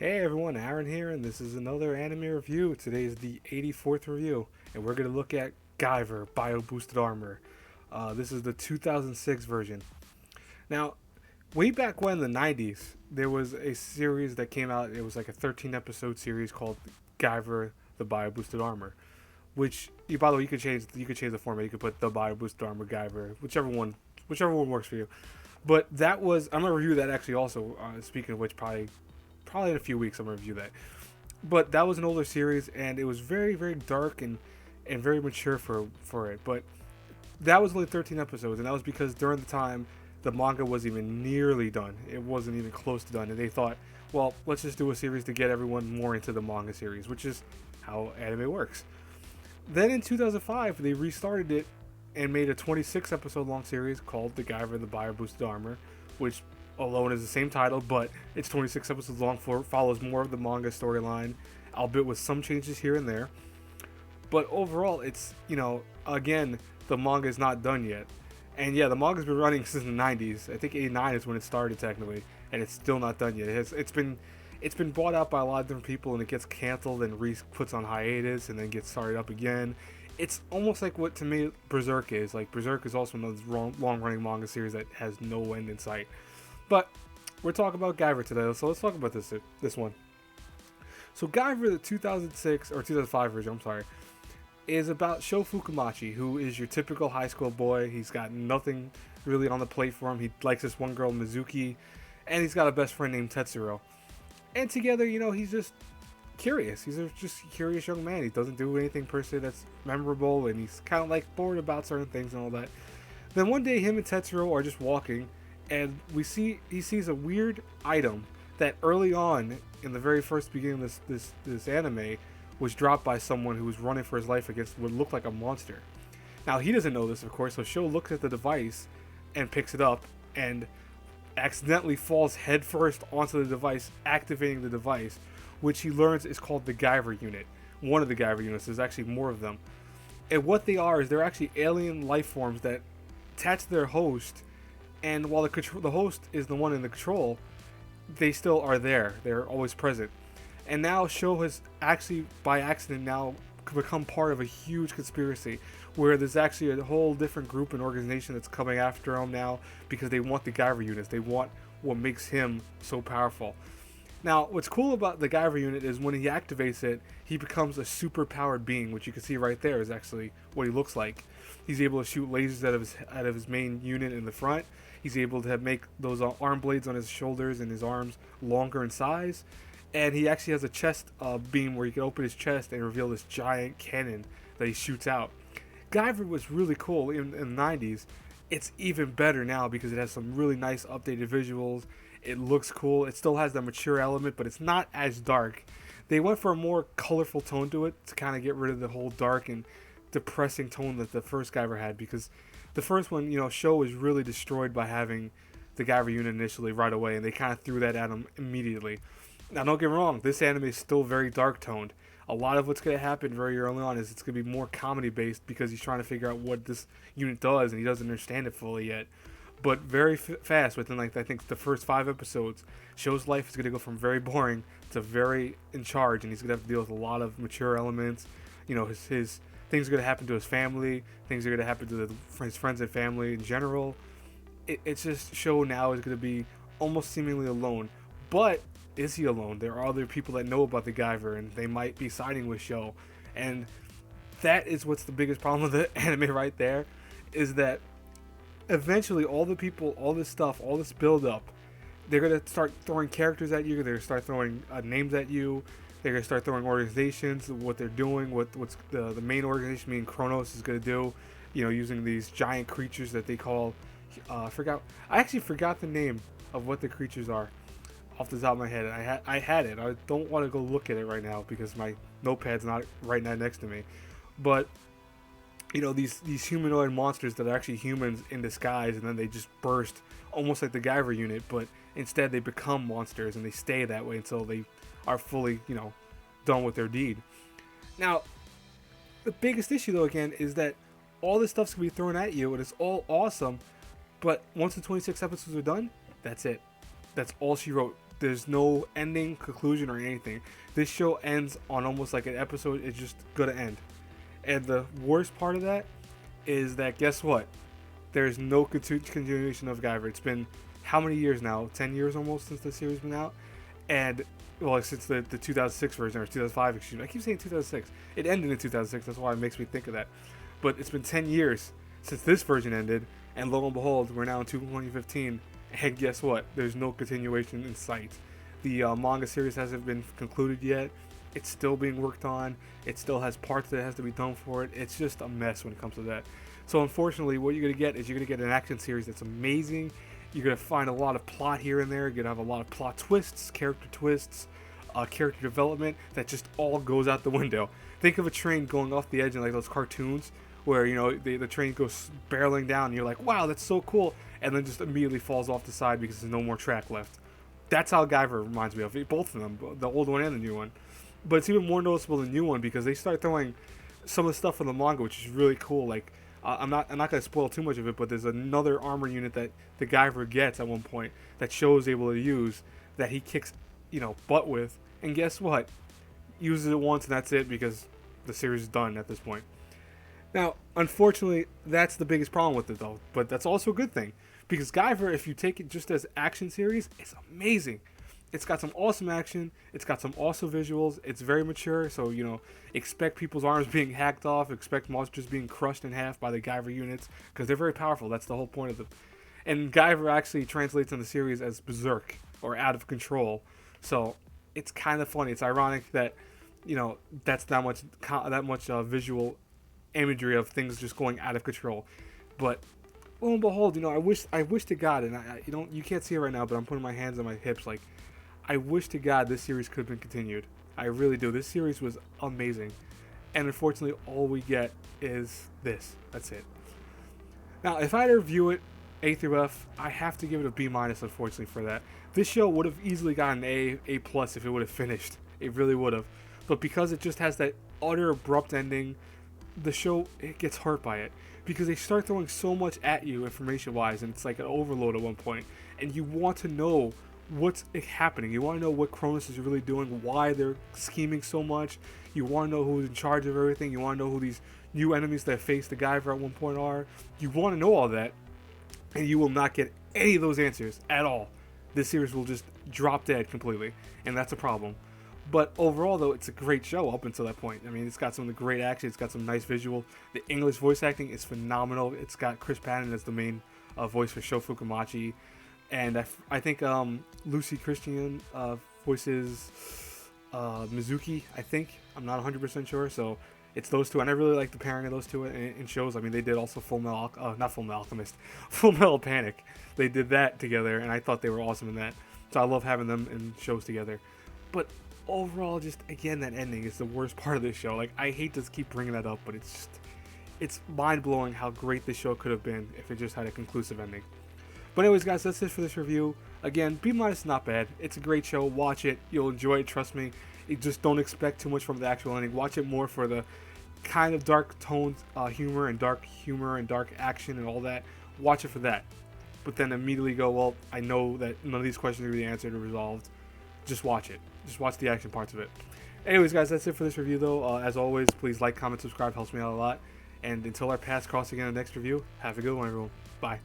Hey everyone, Aaron here, and this is another anime review. Today is the 84th review, and we're going to look at Guyver, Bio Boosted Armor. This is the 2006 version. Now, way back when, in the 90s, there was a series that came out. It was like a 13 episode series called Guyver, the Bio Boosted Armor. Which, by the way, you could change the format. You could put the Bio Boosted Armor Guyver, whichever one works for you. But that was I'm gonna review that actually also. Speaking of which, probably in a few weeks I'm gonna review that. But that was an older series, and it was very very dark and very mature for it. But that was only 13 episodes, and that was because during the time the manga wasn't even nearly done. It wasn't even close to done, and they thought, well, let's just do a series to get everyone more into the manga series, which is how anime works. Then in 2005, they restarted it and made a 26 episode long series called The Guyver the Bio Boosted Armor, which alone is the same title, but it's 26 episodes long, follows more of the manga storyline, albeit with some changes here and there. But overall, it's, again, the manga is not done yet. And yeah, the manga's been running since the 90s. I think 89 is when it started technically, and it's still not done yet. It's been bought out by a lot of different people, and it gets canceled and puts on hiatus and then gets started up again. It's almost like what to me Berserk is. Like Berserk is also another long running manga series that has no end in sight. But we're talking about Guyver today, so let's talk about this one. So Guyver, the 2006 or 2005 version, I'm sorry, is about Sho Fukumachi, who is your typical high school boy. He's got nothing really on the plate for him. He likes this one girl, Mizuki, and he's got a best friend named Tetsuro. And together, he's just curious. He's just a curious young man. He doesn't do anything per se that's memorable, and he's kind of like bored about certain things and all that. Then one day, him and Tetsuro are just walking, and he sees a weird item that early on in the very first beginning of this anime was dropped by someone who was running for his life against what looked like a monster. Now he doesn't know this, of course, so Sho looks at the device and picks it up and accidentally falls headfirst onto the device, activating the device, which he learns is called the Guyver unit. One of the Guyver units. There's actually more of them. And what they are is they're actually alien life forms that attach to their host, and while the host is the one in the control, they still are there. They're always present. And now Sho has actually, by accident, now become part of a huge conspiracy where there's actually a whole different group and organization that's coming after him now because they want the Guyver units. They want what makes him so powerful. Now, what's cool about the Guyver unit is when he activates it, he becomes a super powered being, which you can see right there is actually what he looks like. He's able to shoot lasers out of his main unit in the front. He's able to make those arm blades on his shoulders and his arms longer in size. And he actually has a chest beam where he can open his chest and reveal this giant cannon that he shoots out. Guyver was really cool in the 90s. It's even better now because it has some really nice updated visuals. It looks cool. It still has that mature element, but it's not as dark. They went for a more colorful tone to it to kind of get rid of the whole dark and depressing tone that the first Guyver had, because the first one, Sho was really destroyed by having the Guyver unit initially right away, and they kind of threw that at him immediately. Now, don't get me wrong, this anime is still very dark toned. A lot of what's going to happen very early on is it's going to be more comedy based because he's trying to figure out what this unit does and he doesn't understand it fully yet. But very fast, within I think the first 5 episodes, Sho's life is going to go from very boring to very in charge, and he's going to have to deal with a lot of mature elements. His things are going to happen to his family, things are going to happen to his friends and family in general. It's just Sho now is going to be almost seemingly alone. But is he alone? There are other people that know about the Guyver, and they might be siding with Sho. And that is what's the biggest problem with the anime right there, is that eventually all the people, all this stuff, all this build up, they're going to start throwing characters at you, they're going to start throwing names at you, they're going to start throwing organizations, what they're doing, what's the main organization, meaning Kronos, is going to do, using these giant creatures that they call, I actually forgot the name of what the creatures are off the top of my head. I had it. I don't want to go look at it right now because my notepad's not right now next to me. But these humanoid monsters that are actually humans in disguise, and then they just burst almost like the Guyver unit, but instead they become monsters and they stay that way until they are fully done with their deed. Now, the biggest issue though again is that all this stuff's gonna be thrown at you and it's all awesome, but once the 26 episodes are done, that's it. That's all she wrote. There's no ending, conclusion, or anything. This show ends on almost like an episode. It's just gonna end. And the worst part of that is that, guess what? There's no continuation of Guyver. It's been how many years now? 10 years almost since the series been out. And, well, since the 2006 version, or 2005, excuse me. I keep saying 2006. It ended in 2006. That's why it makes me think of that. But it's been 10 years since this version ended. And lo and behold, we're now in 2015. And guess what? There's no continuation in sight. The manga series hasn't been concluded yet. It's still being worked on. It still has parts that has to be done for it. It's just a mess when it comes to that. So unfortunately, what you're going to get is you're going to get an action series that's amazing. You're going to find a lot of plot here and there. You're going to have a lot of plot twists, character development that just all goes out the window. Think of a train going off the edge in like those cartoons where, you know, the train goes barreling down and you're like, wow, that's so cool. And then just immediately falls off the side because there's no more track left. That's how Guyver reminds me of. Both of them, the old one and the new one. But it's even more noticeable in the new one because they start throwing some of the stuff from the manga, which is really cool. Like, I'm not gonna spoil too much of it, but there's another armor unit that the Guyver gets at one point that Sho is able to use that he kicks, you know, butt with. And guess what? Uses it once and that's it because the series is done at this point. Now, unfortunately, that's the biggest problem with it though. But that's also a good thing because Guyver, if you take it just as action series, it's amazing. It's got some awesome action. It's got some awesome visuals. It's very mature, so, you know, expect people's arms being hacked off. Expect monsters being crushed in half by the Guyver units, because they're very powerful. That's the whole point of them. And Guyver actually translates in the series as berserk, or out of control. So, it's kind of funny. It's ironic that, you know, that's that much visual imagery of things just going out of control. But, lo and behold, you know, I wish to God, and you can't see it right now, but I'm putting my hands on my hips, like, I wish to God this series could have been continued. I really do. This series was amazing. And unfortunately, all we get is this. That's it. Now, if I had to review it A through F, I have to give it a B-, unfortunately, for that. This show would have easily gotten an A+ if it would have finished. It really would have. But because it just has that utter abrupt ending, the show, it gets hurt by it. Because they start throwing so much at you information-wise, and it's like an overload at one point. And you want to know what's happening. You want to know what Cronus is really doing, why they're scheming so much. You want to know who's in charge of everything. You want to know who these new enemies that face the Guyver at one point are. You want to know all that, and you will not get any of those answers at all. This series will just drop dead completely, and that's a problem. But overall, though, it's a great show up until that point. I mean, it's got some of the great action. It's got some nice visual. The English voice acting is phenomenal. It's got Chris Patton as the main voice for Sho Fukumachi. And I think Lucy Christian voices Mizuki, I think. I'm not 100% sure. So it's those two. And I really like the pairing of those two in shows. I mean, they did also Full Metal Panic. They did that together, and I thought they were awesome in that. So I love having them in shows together. But overall, just, again, that ending is the worst part of this show. Like, I hate to keep bringing that up, but it's mind-blowing how great this show could have been if it just had a conclusive ending. But anyways, guys, that's it for this review. Again, B- not bad. It's a great show. Watch it. You'll enjoy it. Trust me. You just don't expect too much from the actual ending. Watch it more for the kind of dark toned humor and dark action and all that. Watch it for that. But then immediately go, well, I know that none of these questions are going to be answered or resolved. Just watch it. Just watch the action parts of it. Anyways, guys, that's it for this review, though. As always, please like, comment, subscribe. Helps me out a lot. And until our paths cross again in the next review, have a good one, everyone. Bye.